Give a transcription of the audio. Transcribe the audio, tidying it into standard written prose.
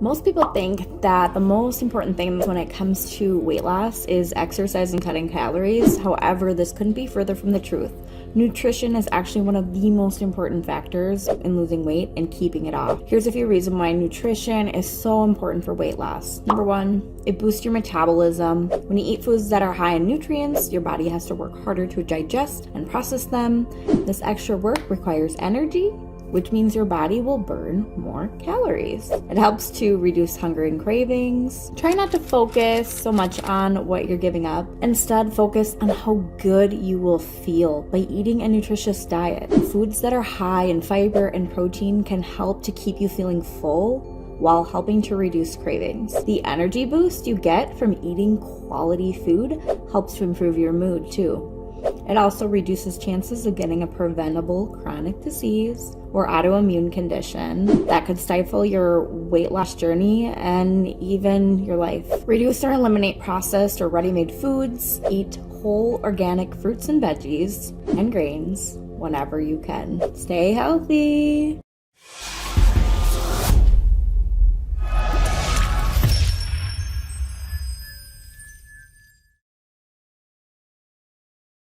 Most people think that the most important thing when it comes to weight loss is exercise and cutting calories. However, this couldn't be further from the truth. Nutrition is actually one of the most important factors in losing weight and keeping it off. Here's a few reasons why nutrition is so important for weight loss. Number one, it boosts your metabolism. When you eat foods that are high in nutrients, your body has to work harder to digest and process them. This extra work requires energy, which means your body will burn more calories. It helps to reduce hunger and cravings. Try not to focus so much on what you're giving up. Instead, focus on how good you will feel by eating a nutritious diet. Foods that are high in fiber and protein can help to keep you feeling full while helping to reduce cravings. The energy boost you get from eating quality food helps to improve your mood too. It also reduces chances of getting a preventable chronic disease or autoimmune condition that could stifle your weight loss journey and even your life. Reduce or eliminate processed or ready-made foods. Eat whole organic fruits and veggies and grains whenever you can. Stay healthy.